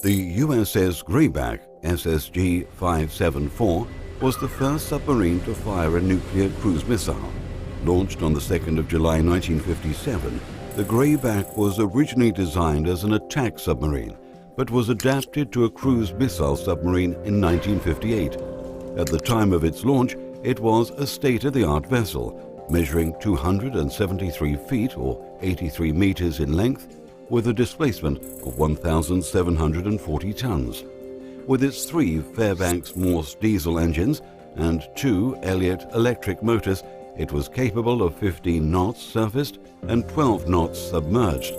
The USS Grayback, SSG 574, was the first submarine to fire a nuclear cruise missile. Launched on the 2nd of July 1957, the Grayback was originally designed as an attack submarine, but was adapted to a cruise missile submarine in 1958. At the time of its launch, it was a state-of-the-art vessel, measuring 273 feet or 83 meters in length, with a displacement of 1,740 tons. With its 3 Fairbanks Morse diesel engines and 2 Elliott electric motors, it was capable of 15 knots surfaced and 12 knots submerged.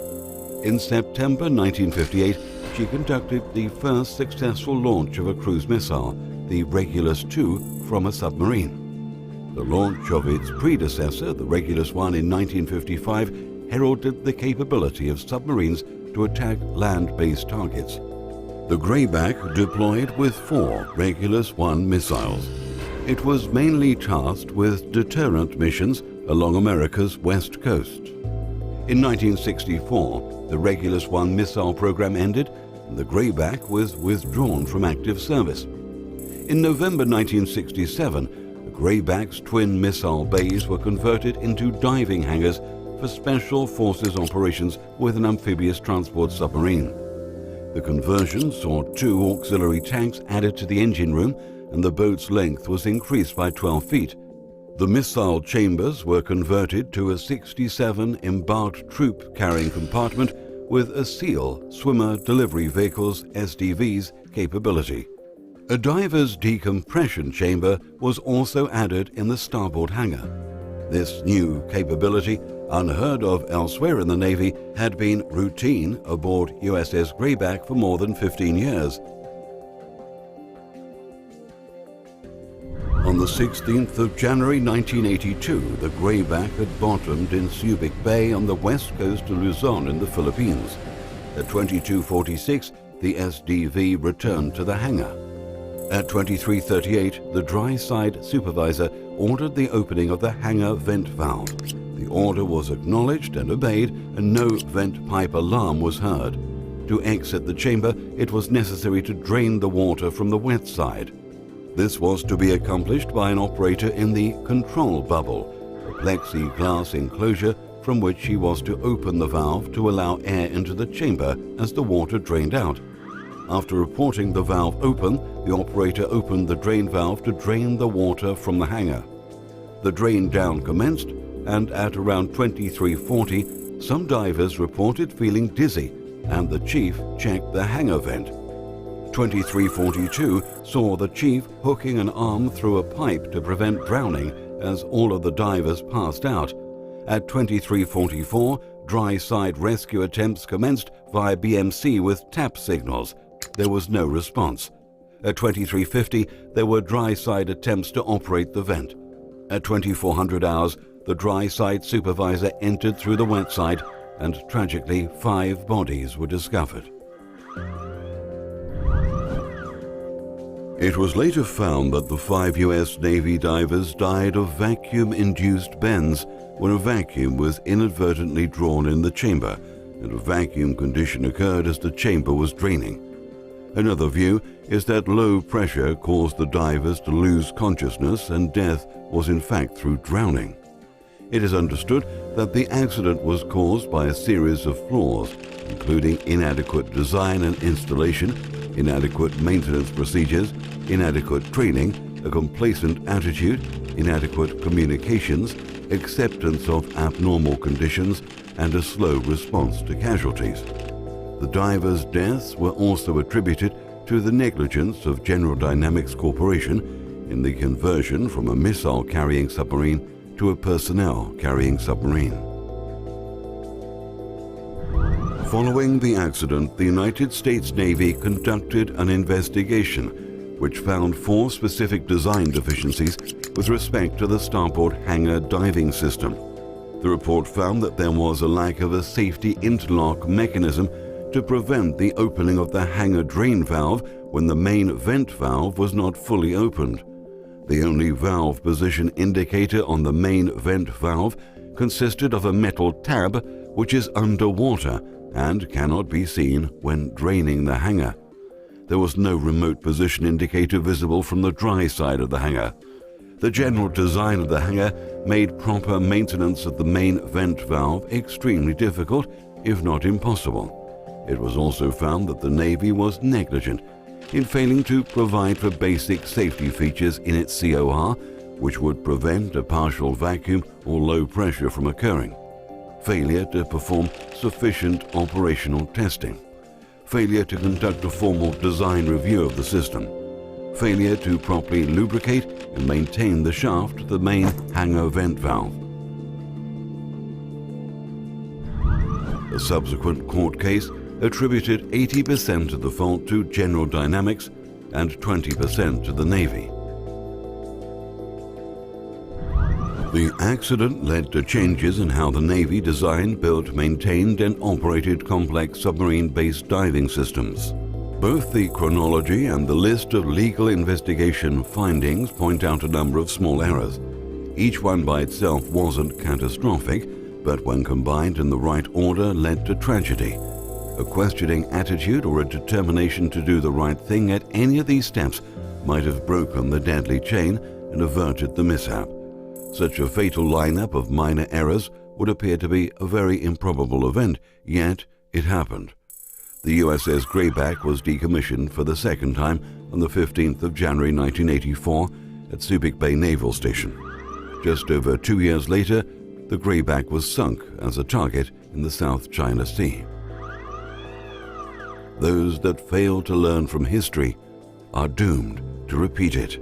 In September 1958, she conducted the first successful launch of a cruise missile, the Regulus II, from a submarine. The launch of its predecessor, the Regulus I, in 1955, heralded the capability of submarines to attack land-based targets. The Grayback deployed with 4 Regulus I missiles. It was mainly tasked with deterrent missions along America's west coast. In 1964, the Regulus I missile program ended and the Grayback was withdrawn from active service. In November 1967, the Grayback's twin missile bays were converted into diving hangars for Special Forces operations with an amphibious transport submarine. The conversion saw 2 auxiliary tanks added to the engine room, and the boat's length was increased by 12 feet. The missile chambers were converted to a 67 embarked troop carrying compartment with a SEAL swimmer delivery vehicles SDVs capability. A diver's decompression chamber was also added in the starboard hangar. This new capability, unheard of elsewhere in the Navy, had been routine aboard USS Grayback for more than 15 years. On the 16th of January 1982, the Grayback had bottomed in Subic Bay on the west coast of Luzon in the Philippines. At 22:46, the SDV returned to the hangar. At 23:38, the dry side supervisor ordered the opening of the hangar vent valve. The order was acknowledged and obeyed, and no vent pipe alarm was heard. To exit the chamber, it was necessary to drain the water from the wet side. This was to be accomplished by an operator in the control bubble, a plexiglass enclosure from which he was to open the valve to allow air into the chamber as the water drained out. After reporting the valve open, the operator opened the drain valve to drain the water from the hangar. The drain down commenced, and at around 23:40, some divers reported feeling dizzy, and the chief checked the hangar vent. 23:42 saw the chief hooking an arm through a pipe to prevent drowning as all of the divers passed out. At 23:44, dry side rescue attempts commenced via BMC with tap signals. There was no response. At 23:50, there were dry side attempts to operate the vent. At 2400 hours, the dry side supervisor entered through the wet side, and tragically 5 bodies were discovered. It was later found that the 5 U.S. Navy divers died of vacuum-induced bends when a vacuum was inadvertently drawn in the chamber, and a vacuum condition occurred as the chamber was draining. Another view is that low pressure caused the divers to lose consciousness, and death was in fact through drowning. It is understood that the accident was caused by a series of flaws, including inadequate design and installation, inadequate maintenance procedures, inadequate training, a complacent attitude, inadequate communications, acceptance of abnormal conditions, and a slow response to casualties. The divers' deaths were also attributed to the negligence of General Dynamics Corporation in the conversion from a missile-carrying submarine to a personnel-carrying submarine. Following the accident, the United States Navy conducted an investigation which found 4 specific design deficiencies with respect to the starboard hangar diving system. The report found that there was a lack of a safety interlock mechanism to prevent the opening of the hangar drain valve when the main vent valve was not fully opened. The only valve position indicator on the main vent valve consisted of a metal tab which is underwater and cannot be seen when draining the hangar. there was no remote position indicator visible from the dry side of the hangar. The general design of the hangar made proper maintenance of the main vent valve extremely difficult, if not impossible. It was also found that the Navy was negligent in failing to provide for basic safety features in its COR, which would prevent a partial vacuum or low pressure from occurring. Failure to perform sufficient operational testing. Failure to conduct a formal design review of the system. Failure to properly lubricate and maintain the shaft of the main hangar vent valve. A subsequent court case attributed 80% of the fault to General Dynamics and 20% to the Navy. The accident led to changes in how the Navy designed, built, maintained, and operated complex submarine-based diving systems. Both the chronology and the list of legal investigation findings point out a number of small errors. Each one by itself wasn't catastrophic, but when combined in the right order led to tragedy. A questioning attitude or a determination to do the right thing at any of these steps might have broken the deadly chain and averted the mishap. Such a fatal lineup of minor errors would appear to be a very improbable event, yet it happened. The USS Grayback was decommissioned for the second time on the 15th of January 1984 at Subic Bay Naval Station. Just over 2 years later, the Grayback was sunk as a target in the South China Sea. Those that fail to learn from history are doomed to repeat it.